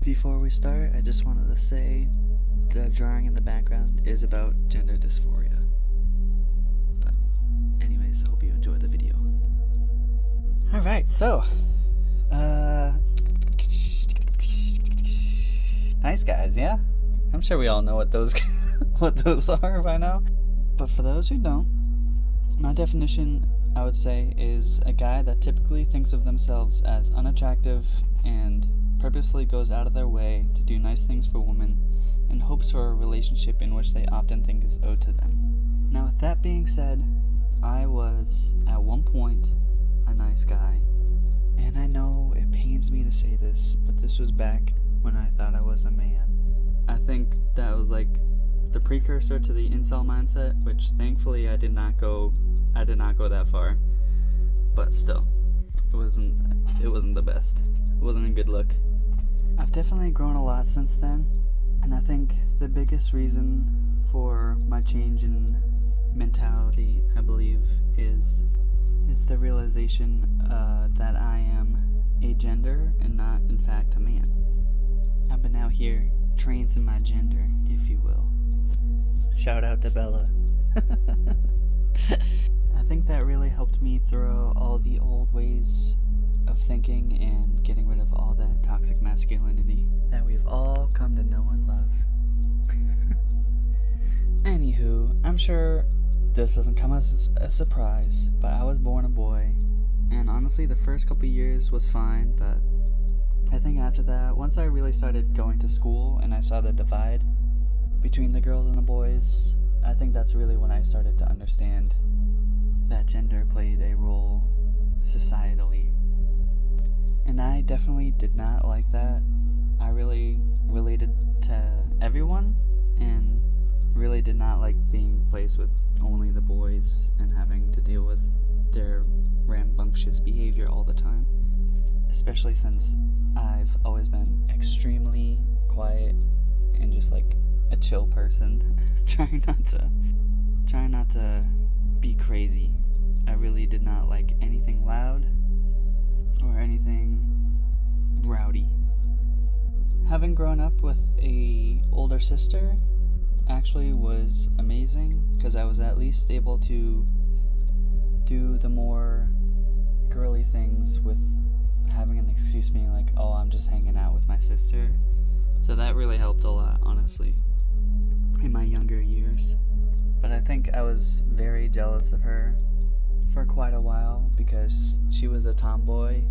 Before we start, I just wanted to say the drawing in the background is about gender dysphoria. But anyways, I hope you enjoy the video. Alright, so nice guys, yeah? I'm sure we all know what those are by now. But for those who don't, my definition, I would say, is a guy that typically thinks of themselves as unattractive and purposely goes out of their way to do nice things for women in hopes for a relationship in which they often think is owed to them. Now, with that being said, I was, at one point, a nice guy. And I know it pains me to say this, but this was back when I thought I was a man. I think that was like the precursor to the incel mindset, which thankfully I did not go that far. But still, it wasn't the best. It wasn't a good look. I've definitely grown a lot since then, and I think the biggest reason for my change in mentality, I believe, is the realization that I am a gender and not, in fact, a man. I've been out here transing my gender, if you will. Shout out to Bella. I think that really helped me throw all the old ways of thinking and getting rid of all that toxic masculinity that we've all come to know and love. Anywho, I'm sure this doesn't come as a surprise, but I was born a boy, and honestly the first couple years was fine, but I think after that, once I really started going to school and I saw the divide between the girls and the boys, I think that's really when I started to understand that gender played a role societally. And I definitely did not like that. I really related to everyone and really did not like being placed with only the boys and having to deal with their rambunctious behavior all the time. Especially since I've always been extremely quiet and just like a chill person, trying not to be crazy. I really did not like anything loud or anything rowdy. Having grown up with a older sister actually was amazing because I was at least able to do the more girly things with having an excuse being like, oh, I'm just hanging out with my sister. So that really helped a lot, honestly, in my younger years. But I think I was very jealous of her for quite a while because she was a tomboy,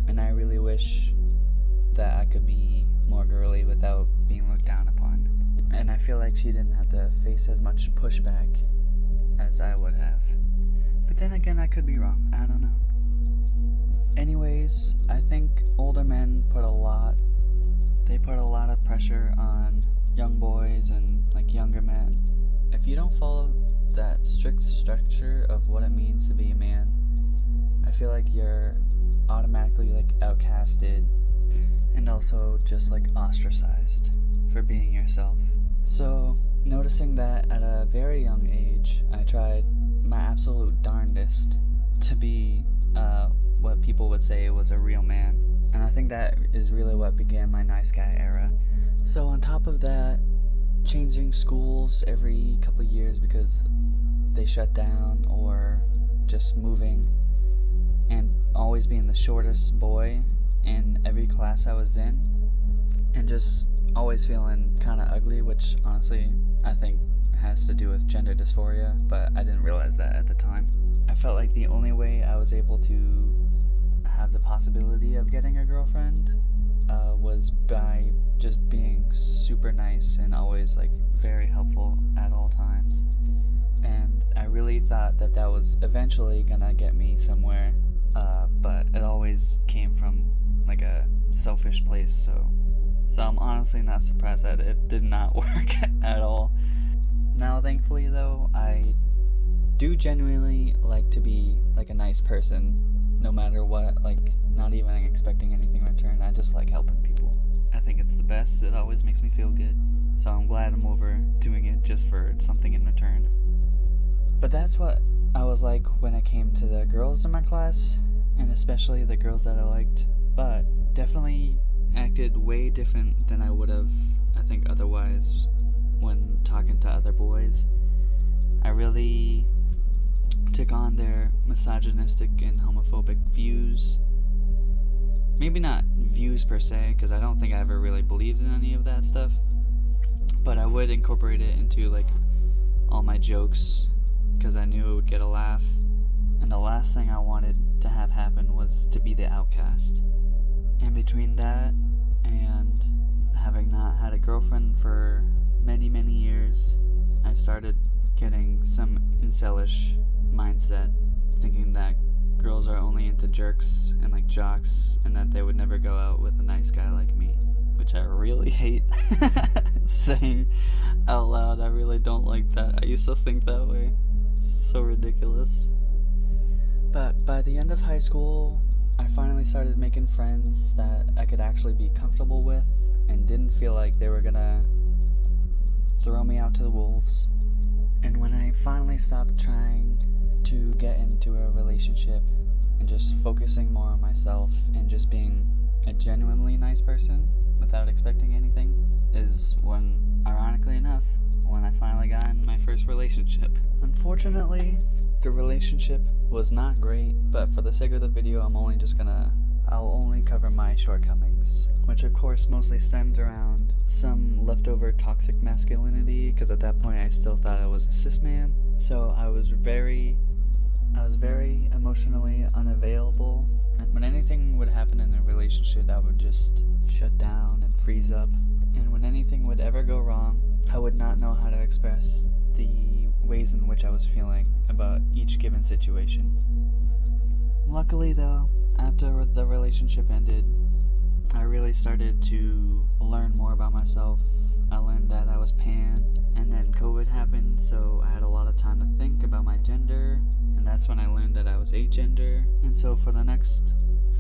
and I really wish that I could be more girly without being looked down upon. And I feel like she didn't have to face as much pushback as I would have. But then again, I could be wrong. I don't know. Anyways, I think older men put a lot of pressure on young boys and like younger men. If you don't follow that strict structure of what it means to be a man, I feel like you're automatically like outcasted and also just like ostracized for being yourself. So noticing that at a very young age, I tried my absolute darndest to be what people would say was a real man, and I think that is really what began my nice guy era. So on top of that, changing schools every couple years because they shut down or just moving, and always being the shortest boy in every class I was in, and just always feeling kind of ugly, which honestly I think has to do with gender dysphoria, but I didn't realize that at the time. I felt like the only way I was able to have the possibility of getting a girlfriend was by just being super nice and always like very helpful at all times. And I really thought that was eventually gonna get me somewhere, but it always came from like a selfish place, so I'm honestly not surprised that it did not work at all. Now thankfully though, I do genuinely like to be like a nice person no matter what, like not even expecting anything in return. I just like helping people. I think it's the best. It always makes me feel good. So I'm glad I'm over doing it just for something in return. But that's what I was like when it came to the girls in my class, and especially the girls that I liked. But definitely acted way different than I would have, I think, otherwise when talking to other boys. I really took on their misogynistic and homophobic views. Maybe not views per se, because I don't think I ever really believed in any of that stuff, but I would incorporate it into like all my jokes because I knew it would get a laugh. And the last thing I wanted to have happen was to be the outcast. And between that and having not had a girlfriend for many years, I started getting some incelish mindset, thinking that girls are only into jerks and like jocks, and that they would never go out with a nice guy like me, which I really hate saying out loud. I really don't like that. I used to think that way. It's so ridiculous. But by the end of high school, I finally started making friends that I could actually be comfortable with and didn't feel like they were gonna throw me out to the wolves. And when I finally stopped trying to get into a relationship and just focusing more on myself and just being a genuinely nice person without expecting anything, is when, ironically enough, when I finally got in my first relationship. Unfortunately, the relationship was not great, but for the sake of the video, I'll only cover my shortcomings, which of course mostly stemmed around some leftover toxic masculinity, because at that point I still thought I was a cis man. So I was very emotionally unavailable, and when anything would happen in a relationship, I would just shut down and freeze up. And when anything would ever go wrong, I would not know how to express the ways in which I was feeling about each given situation. Luckily though, after the relationship ended, I really started to learn more about myself. I learned that I was pan, and then COVID happened, so I had a lot of time to think about my gender, and that's when I learned that I was agender. And so for the next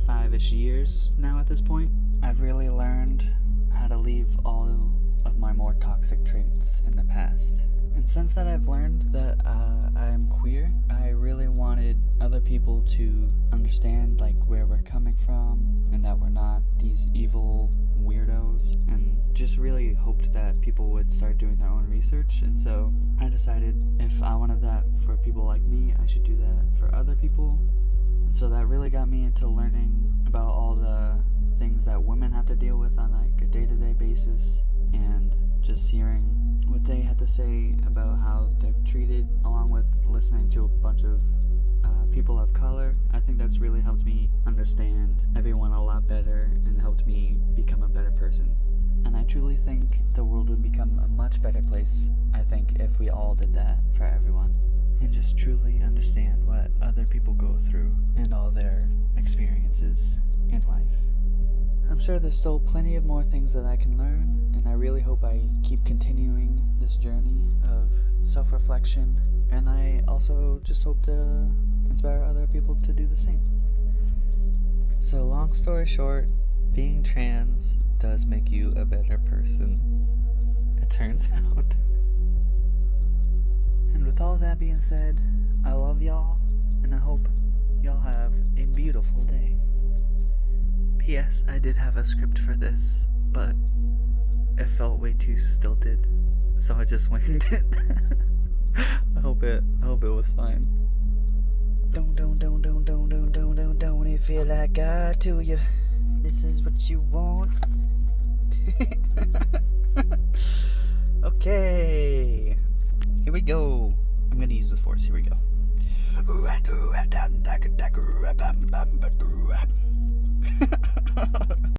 5-ish years now at this point, I've really learned how to leave all of my more toxic traits in the past. And since that I've learned that I am queer, I really wanted other people to understand like where we're coming from, and that we're not these evil weirdos, and just really hoped that people would start doing their own research. And so I decided if I wanted that for people like me, I should do that for other people. And so that really got me into learning about all the things that women have to deal with on like a day-to-day basis, and just hearing what they had to say about how they're treated, along with listening to a bunch of people of color. I think that's really helped me understand everyone a lot better and helped me become a better person. And I truly think the world would become a much better place, I think, if we all did that for everyone. And just truly understand what other people go through and all their experiences in life. I'm sure there's still plenty of more things that I can learn, and I really hope I keep continuing this journey of self-reflection, and I also just hope to inspire other people to do the same. So long story short, being trans does make you a better person, it turns out. And with all that being said, I love y'all, and I hope y'all have a beautiful day. P.S. I did have a script for this, but it felt way too stilted, so I just winged it. I hope it was fine. Don't it feel like God to you? This is what you want. Okay, here we go. I'm gonna use the force. Here we go.